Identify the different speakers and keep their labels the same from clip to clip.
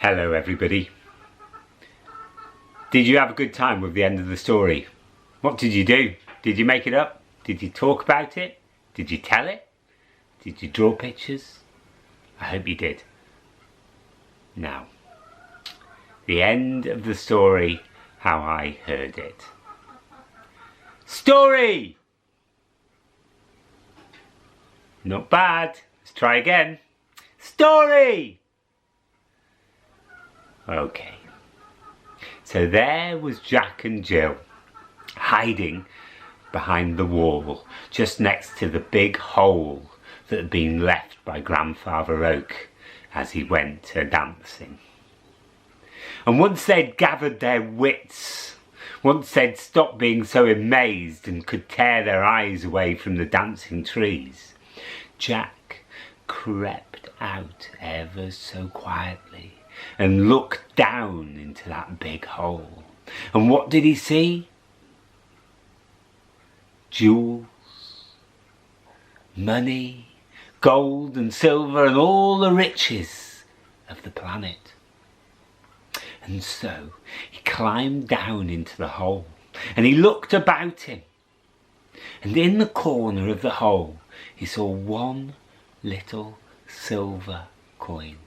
Speaker 1: Hello everybody. Did you have a good time with the end of the story? What did you do? Did you make it up? Did you talk about it? Did you tell it? Did you draw pictures? I hope you did. Now, the end of the story, how I heard it. Story! Not bad. Let's try again. Story! Okay. So there was Jack and Jill hiding behind the wall just next to the big hole that had been left by Grandfather Oak as he went a-dancing. And once they'd gathered their wits, once they'd stopped being so amazed and could tear their eyes away from the dancing trees, Jack crept out ever so quietly and looked down into that big hole. And what did he see? Jewels, money, gold and silver and all the riches of the planet. And so he climbed down into the hole and he looked about him. And in the corner of the hole he saw one little silver coin.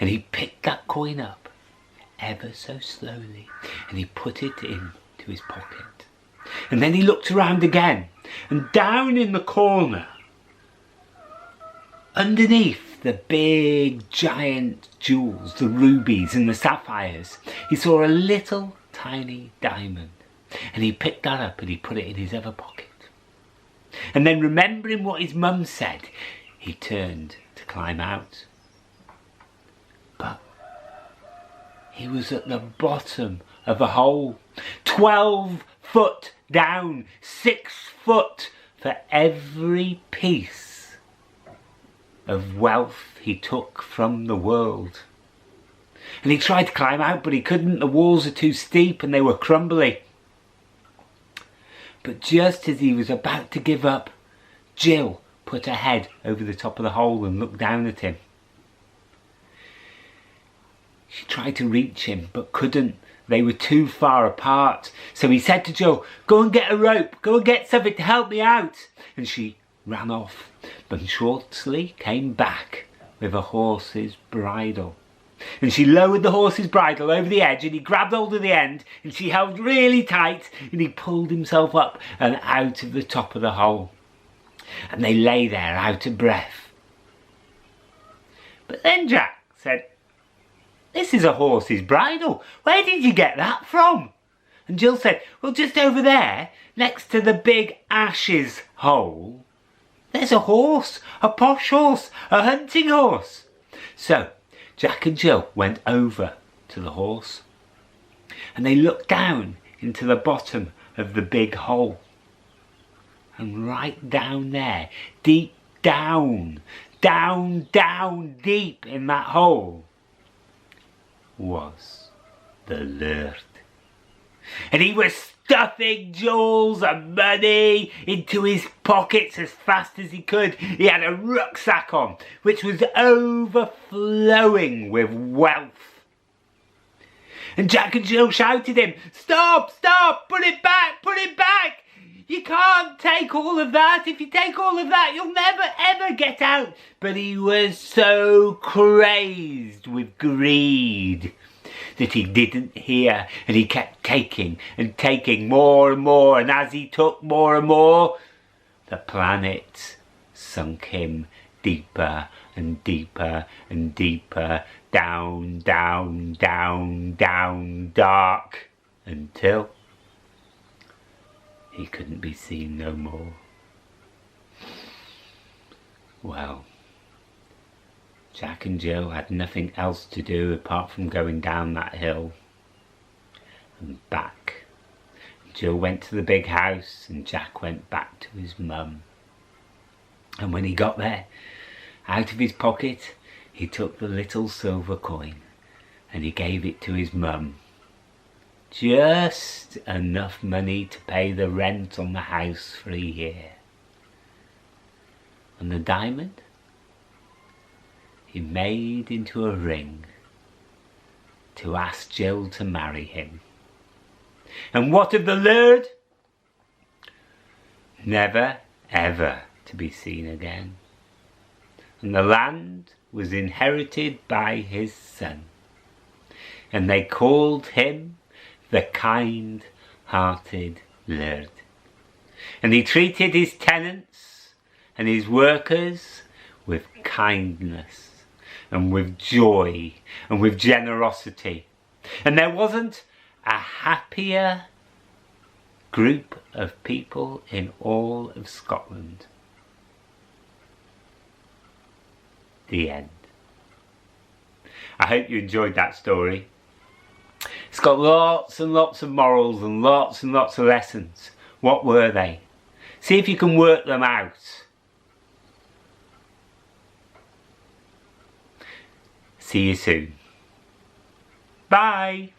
Speaker 1: And he picked that coin up ever so slowly and he put it into his pocket. And then he looked around again, and down in the corner, underneath the big giant jewels, the rubies and the sapphires, he saw a little tiny diamond. And he picked that up and he put it in his other pocket. And then remembering what his mum said, he turned to climb out. But he was at the bottom of a hole, 12 foot down, 6 foot for every piece of wealth he took from the world. And he tried to climb out, but he couldn't. The walls are too steep and they were crumbly. But just as he was about to give up, Jill put her head over the top of the hole and looked down at him. She tried to reach him, but couldn't. They were too far apart. So he said to Jill, "Go and get a rope. Go and get something to help me out." And she ran off, but shortly came back with a horse's bridle. And she lowered the horse's bridle over the edge and he grabbed hold of the end and she held really tight and he pulled himself up and out of the top of the hole. And they lay there out of breath. But then Jack said, "This is a horse's bridle. Where did you get that from?" And Jill said, "Well, just over there, next to the big ashes hole, there's a horse, a posh horse, a hunting horse." So Jack and Jill went over to the horse and they looked down into the bottom of the big hole. And right down there, deep down, down, down, deep in that hole, was the Lord. And he was stuffing jewels and money into his pockets as fast as he could. He had a rucksack on which was overflowing with wealth. And Jack and Jill shouted him, "Stop, stop, put it back, put it back. You can't take all of that. If you take all of that, you'll never ever get out." But he was so crazed with greed that he didn't hear, and he kept taking and taking more and more, and as he took more and more, the planet sunk him deeper and deeper and deeper, down, down, down, down, dark, until he couldn't be seen no more. Well, Jack and Jill had nothing else to do apart from going down that hill and back. Jill went to the big house and Jack went back to his mum. And when he got there, out of his pocket, he took the little silver coin and he gave it to his mum. Just enough money to pay the rent on the house for a year. And the diamond he made into a ring to ask Jill to marry him. And what of the laird? Never ever to be seen again. And the land was inherited by his son, and they called him the kind-hearted laird. And he treated his tenants and his workers with kindness and with joy and with generosity. And there wasn't a happier group of people in all of Scotland. The end. I hope you enjoyed that story. It's got lots and lots of morals and lots of lessons. What were they? See if you can work them out. See you soon. Bye.